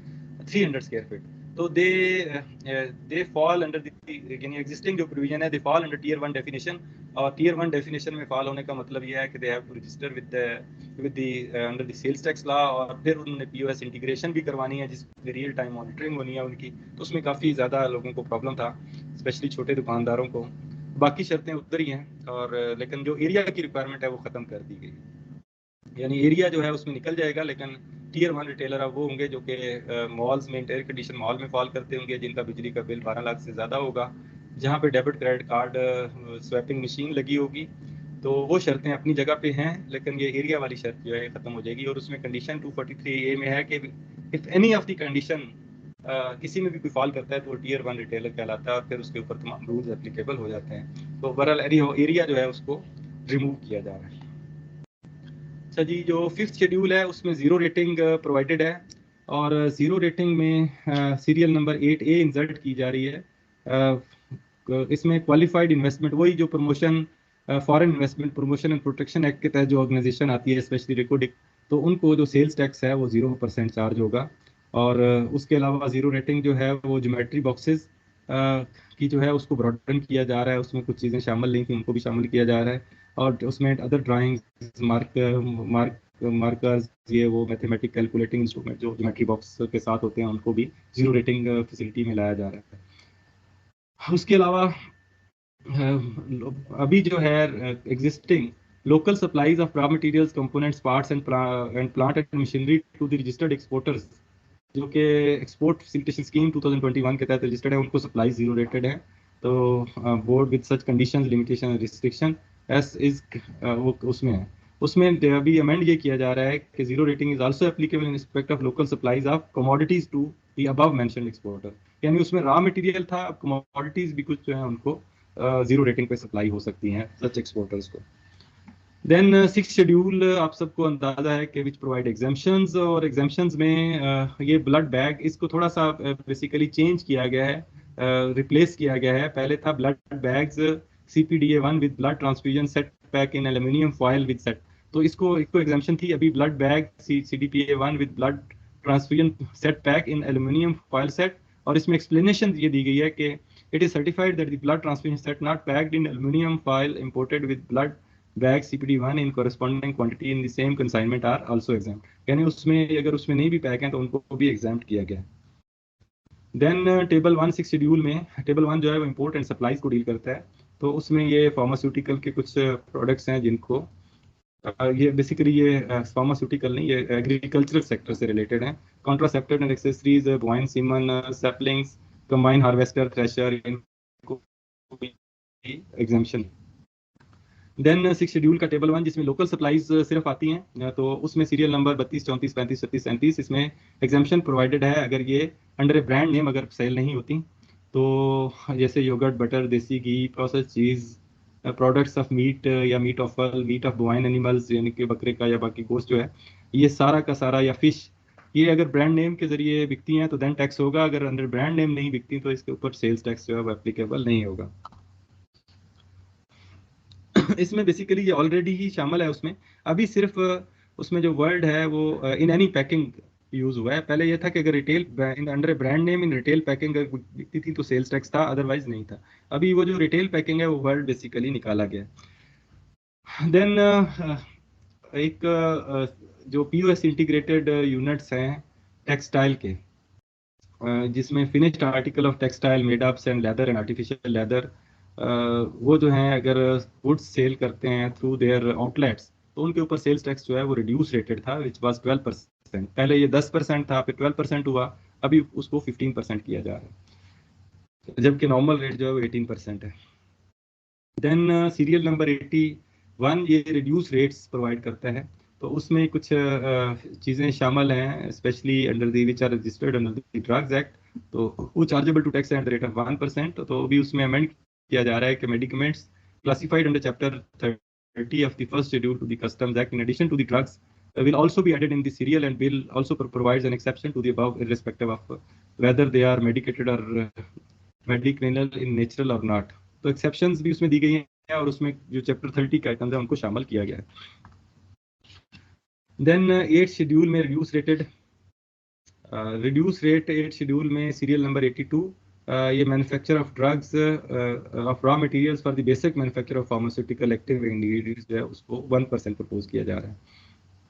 300 square feet. तो दे फॉल अंडर यानी एग्जिस्टिंग जो प्रोविजन है they fall under tier 1 definition, और टियर 1 डेफिनेशन में फॉल होने का मतलब यह है कि they have to register with under the sales tax law, और फिर उन्होंने POS इंटीग्रेशन भी करवानी है जिसमें रियल टाइम मॉनिटरिंग होनी है उनकी। तो उसमें काफ़ी ज़्यादा लोगों को प्रॉब्लम था, स्पेशली छोटे दुकानदारों को। बाकी शर्तें उधर ही हैं, और लेकिन जो एरिया की रिक्वायरमेंट है वो ख़त्म कर दी गई, यानी एरिया जो है उसमें निकल जाएगा। लेकिन टियर 1 रिटेलर अब वो होंगे जो कि मॉल्स में, एयर कंडीशन मॉल में फॉल करते होंगे, जिनका बिजली का बिल 12 लाख से ज़्यादा होगा, जहाँ पे debit credit card swapping machine लगी होगी। तो वो शर्तें अपनी जगह पे हैं, लेकिन ये एरिया वाली शर्त जो है ख़त्म हो जाएगी। और उसमें कंडीशन 243A में है कि if any of the condition किसी में भी कोई फॉल करता है तो टियर 1 रिटेलर कहलाता है, और फिर उसके ऊपर तमाम रूल्स एप्लीकेबल हो जाते हैं। तो ओवरऑल एरिया जो है उसको रिमूव किया जा रहा है। अच्छा जी, जो 5th शेड्यूल है उसमें ज़ीरो रेटिंग प्रोवाइडेड है, और ज़ीरो रेटिंग में सीरियल नंबर 8A इंसर्ट की जा रही है। इसमें क्वालिफाइड इन्वेस्टमेंट, वही जो promotion foreign investment promotion and protection act के तहत जो ऑर्गेनाइजेशन आती है, स्पेशली रिकोडिक, तो उनको जो सेल्स टैक्स है वो 0% चार्ज होगा। और उसके अलावा जीरो रेटिंग जो है वो ज्योमेट्री बॉक्सेस की जो है उसको ब्रॉडन किया जा रहा है, उसमें कुछ चीज़ें शामिल नहीं थी उनको भी शामिल किया जा रहा है। और उसमें अदर ड्राइंग्स, मार्कर्स, ये वो मैथमेटिक कैलकुलेटिंग इंस्ट्रूमेंट जो ज्योमेट्री बॉक्स के साथ होते हैं उनको भी जीरो रेटिंग फैसिलिटी में लाया जा रहा है। उसके अलावा अभी जो है existing local supplies of raw materials, components, parts and plant and machinery to the registered exporters, जो कि एक्सपोर्ट फैसिलिटेशन स्कीम 2021 के तहत रजिस्टर्ड है, उनको सप्लाई जीरो रेटेड है। तो board with such conditions, limitation and restriction S is वो उसमें है। उसमें अभी अमेंड ये किया जा रहा है कि zero rating is also applicable in respect of local supplies of commodities to the above mentioned exporter. यानी उसमें रॉ मटेरियल था, अब कमोडिटीज भी कुछ जो है उनको जीरो रेटिंग पे सप्लाई हो सकती हैं सच एक्सपोर्टर्स को। देन सिक्स शेड्यूल आप सबको अंदाजा है कि विच प्रोवाइड एग्जाम्पशंस, और एग्जाम्पशंस में ये ब्लड बैग, इसको थोड़ा सा बेसिकली चेंज किया गया है, रिप्लेस किया गया है। पहले था blood bags CPDA1 with blood transfusion set pack in aluminium foil with set, तो इसको एग्जाम्पशन थी। अभी blood bag CDPA1 with blood transfusion set pack in aluminium foil set, और इसमें एक्सप्लेनेशन ये दी गई है कि it is certified that the blood transfusion set not packed in aluminum foil imported with blood bag CPD1 in corresponding quantity in the same consignment are also exempt। यानी उसमें अगर उसमें नहीं भी पैक हैं तो उनको भी एग्जाम्प्ट किया गया। देन टेबल 1 6 शेड्यूल में टेबल 1 जो है वो इंपोर्ट एंड सप्लाईज को डील करता है। तो उसमें ये फार्मास्यूटिकल के कुछ प्रोडक्ट्स हैं जिनको ये बेसिकली ये फार्मास्यूटिकल नहीं, ये एग्रीकल्चरल सेक्टर से रिलेटेड हैं। Contraceptive and accessories, bovine semen, saplings, combine harvester, thresher, इनको एग्जाम्पशन। देन 6 शेड्यूल का टेबल 1 जिसमें लोकल सप्लाईज सिर्फ आती हैं, तो उसमें सीरियल नंबर 32, 34, 35, 36, 37, इसमें एग्जाम्पशन प्रोवाइडेड है अगर ये अंडर ए ब्रांड नेम अगर सेल नहीं होती। तो जैसे yoghurt, butter, desi ghee, process cheese, products of meat या meat of fowl, meat of bovine animals यानी कि बकरे का या बाकी गोश्त जो है, ये सारा का सारा, या फिश, ये अगर ब्रांड नेम के जरिए बिकती हैं तो देन टैक्स होगा। अगर अंडर ब्रांड नेम नहीं बिकती तो इसके ऊपर सेल्स टैक्स जो है वो एप्लीकेबल नहीं होगा। इसमें बेसिकली ये ऑलरेडी ही शामिल है उसमें। अभी सिर्फ उसमें जो वर्ड है वो इन एनी पैकिंग यूज हुआ है। पहले ये था कि अगर retail in under brand name in retail packing दिखती थी तो सेल्स टैक्स था, अदरवाइज नहीं था। अभी वो जो रिटेल पैकिंग है वो वर्ड बेसिकली निकाला गया। देन एक जो POS इंटीग्रेटेड यूनिट्स हैं टेक्सटाइल के, जिसमें finished article of textile made ups and leather and artificial leather, वो जो हैं अगर गुड्स सेल करते हैं थ्रू देयर आउटलेट्स तो उनके ऊपर सेल्स टैक्स जो है वो रिड्यूस रेटेड था, विच वाज 12%। पहले ये 10% था, फिर 12% हुआ, अभी उसको 15% किया जा रहा है, जबकि नॉर्मल रेट जो है वो 18% है। देन सीरियल नंबर 81 ये रिड्यूस रेट्स प्रोवाइड करता है। तो उसमें कुछ चीज़ें शामिल हैं, specially under the which are registered under the drugs act, तो वो chargeable to tax at the rate of 1%। तो अभी उसमें अमेंड किया जा रहा है कि medicaments classified under chapter 30 of the first schedule to the Customs Act in addition to the drugs will also be added in the serial and will also provides an exception to the above irrespective of whether they are medicated or medicinal in natural or not। तो एक्सेप्शंस भी उसमें दी गई हैं और उसमें जो चैप्टर 30 के आइटम्स हैं उनको शामिल किया गया है। देन 8 शेड्यूल में रिड्यूस रेट 8 शेड्यूल में सीरियल नंबर 82, ये manufacture of drugs of raw materials for the basic manufacture of pharmaceutical active ingredients जो है उसको 1% प्रपोज किया जा रहा है।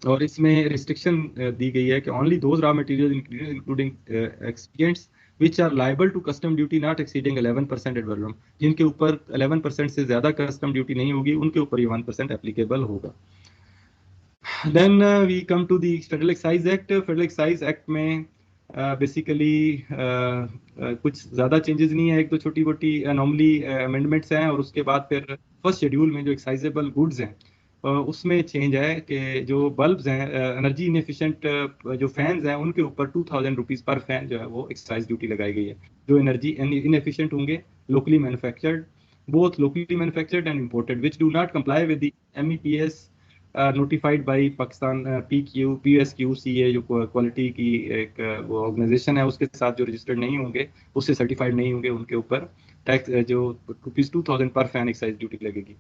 और इसमें रिस्ट्रिक्शन दी गई है कि only those raw material including एक्सपीरियंट्स which are liable to custom duty not exceeding 11% ad valorem, जिनके ऊपर 11% से ज्यादा कस्टम ड्यूटी नहीं होगी उनके ऊपर ये 1% एप्लीकेबल होगा। Then we come to the federal excise act. Federal excise act में बेसिकली कुछ ज़्यादा चेंजेस नहीं है, एक तो छोटी मोटी नॉर्मली अमेंडमेंट्स हैं, और उसके बाद फिर फर्स्ट शेड्यूल में जो एक्साइजेबल गुड्स हैं उसमें चेंज है कि जो बल्ब्स हैं एनर्जी इनएफिशिएंट जो फैंस हैं उनके ऊपर 2000 रुपीज़ पर फैन जो है वो एक्साइज ड्यूटी लगाई गई है। जो एनर्जी इनएफिशिएंट होंगे locally manufactured, both locally manufactured and imported which do not comply with the MEPS notified by Pakistan PSQCA जो क्वालिटी की एक वो ऑर्गेनाइजेशन है उसके साथ जो रजिस्टर्ड नहीं होंगे, उससे सर्टिफाइड नहीं होंगे, उनके ऊपर टैक्स जो ₹2000 पर फैन एक्साइज ड्यूटी लगेगी।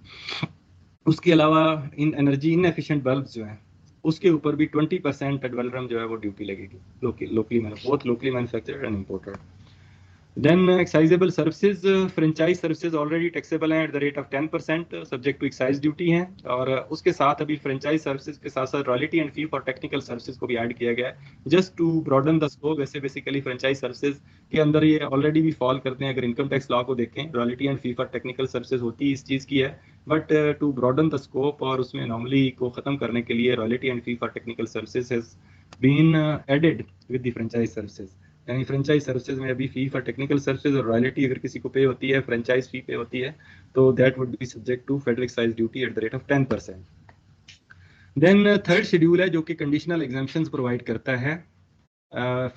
उसके अलावा इन एनर्जी इनएफिशिएंट बल्ब जो हैं उसके ऊपर भी 20% एड वैलोरम जो है वो ड्यूटी लगेगी, locally both locally manufactured and imported. Then excisable services, franchise services already taxable हैं at the rate of 10% subject to excise duty हैं, और उसके साथ अभी franchise services के साथ साथ royalty and fee for technical services को भी ऐड किया गया है just to broaden the scope। वैसे बेसिकली franchise services के अंदर ये ऑलरेडी भी फॉल करते हैं, अगर इनकम टैक्स लॉ को देखें royalty and fee for technical services होती इस चीज़ की है, but to broaden the scope और उसमें नॉर्मली को ख़त्म करने के लिए royalty and fee for technical services has been added with the franchise services। यानी फ्रेंचाइज सर्विसेज में अभी फी फॉर टेक्निकल सर्विसेज और रॉयल्टी अगर किसी को पे होती है, फ्रेंचाइज फी पे होती है, तो that would be subject to federal excise duty at the rate of 10%। Then third schedule है जो कि कंडीशनल एग्जाम्पशंस प्रोवाइड करता है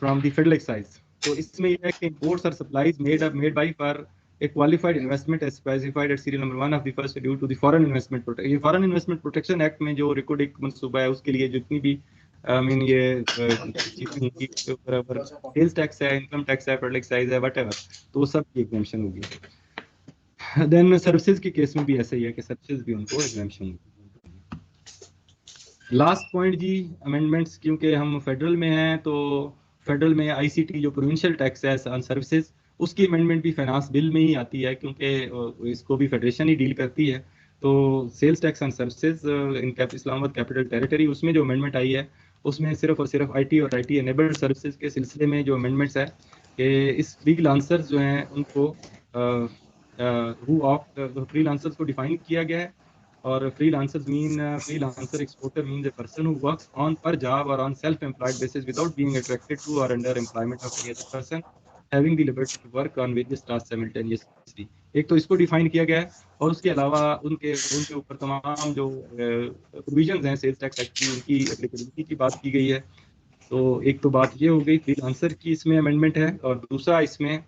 फ्रॉम द फेडरल एक्साइज। तो इसमें यह है कि इंपोर्ट्स और supplies made by for a qualified investment as specified at serial number 1 of the first schedule to the foreign investment protection। ये फॉरेन इन्वेस्टमेंट प्रोटेक्शन एक्ट में जो रिकॉर्ड एक मनसूबा है उसके लिए जितनी भी मीन ये चीजें होंगी उसके ऊपर अगर सेल्स टैक्स है, इनकम टैक्स है, फेडरल एक्साइज है, व्हाटएवर, तो वो सब की एग्जेम्पशन होगी। देन सर्विसेज के केस में भी ऐसा ही है कि सर्विसेज भी उनको एग्जेम्पशन होगी। लास्ट पॉइंट जी, अमेंडमेंट्स, क्योंकि हम फेडरल में हैं तो फेडरल में आईसीटी जो प्रोविंशियल टैक्स है ऑन सर्विसेज उसकी अमेंडमेंट भी फाइनेंस बिल में ही आती है, क्योंकि इसको भी फेडरेशन ही डील करती है। तो sales tax on services in Islamabad capital territory उसमें जो अमेंडमेंट आई है उसमें सिर्फ और सिर्फ आईटी और आईटी एनेबल्ड सर्विसेज के सिलसिले में जो अमेंडमेंट्स है कि इस फ्रीलांसर्स जो हैं उनको फ्रीलांसर्स को डिफाइन किया गया है, और freelancers mean freelancer exporter means a person who works on per job or on self-employed basis without being attracted to or under employment of any other person having the liberty to work on various tasks simultaneously। एक तो इसको डिफाइन किया गया है, और उसके अलावा उनके उनके ऊपर तमाम जो प्रोविजंस हैं सेल्स टैक्स एक्ट की उनकी एप्लीकेबिलिटी की बात की गई है। तो एक तो बात ये हो गई फ्रीलांसर की इसमें अमेंडमेंट है, और दूसरा इसमें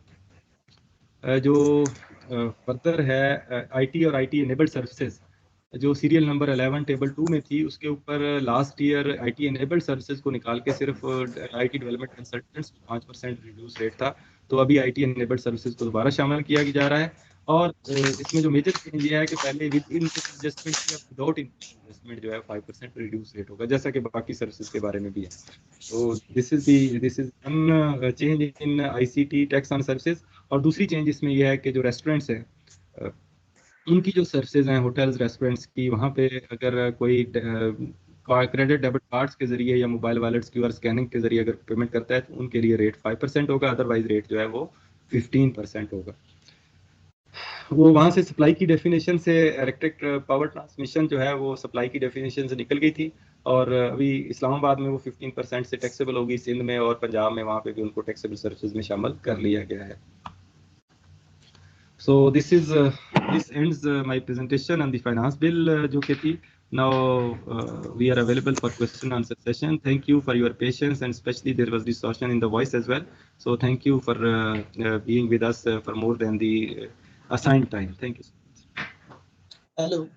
जो फर्दर है आईटी और आईटी एनेबल्ड सर्विसेज जो सीरियल नंबर 11 टेबल 2 में थी उसके ऊपर last year IT enabled services को निकाल के सिर्फ IT development consultants 5% reduce rate था, तो अभी आईटी एनेबल्ड सर्विसेज को दोबारा शामिल किया जा रहा है। और इसमें जो मेजर चेंज ये है कि पहले विद इनपुट एडजस्टमेंट या विदाउट इनपुट एडजस्टमेंट जो है 5% रिड्यूस रेट होगा, जैसा कि बाकी सर्विसेज के बारे में भी है। तो this is one change in ICT tax on services. और दूसरी चेंज इसमें यह है कि जो रेस्टोरेंट्स हैं उनकी जो सर्विसेज हैं होटल्स रेस्टोरेंट्स की, वहाँ पे अगर कोई क्रेडिट डेबिट कार्ड्स के जरिए या मोबाइल वॉलेट्स क्यूआर स्कैनिंग के जरिए अगर पेमेंट करता है तो उनके लिए रेट 5% होगा, अदरवाइज रेट जो है वो 15% होगा। वो वहाँ से सप्लाई की डेफिनेशन से इलेक्ट्रिक पावर ट्रांसमिशन जो है वो सप्लाई की डेफिनेशन से निकल गई थी, और अभी इस्लामाबाद में वो 15% से टैक्सेबल होगी, सिंध में और पंजाब में वहाँ पे भी उनको टैक्सेबल सर्विसेज में शामिल कर लिया गया है। So this ends my presentation on the finance bill जो कि थी। Now we are available for question answer session. Thank you for your patience, and especially there was distortion in the voice as well. So thank you for being with us for more than the assigned time. Thank you. Hello.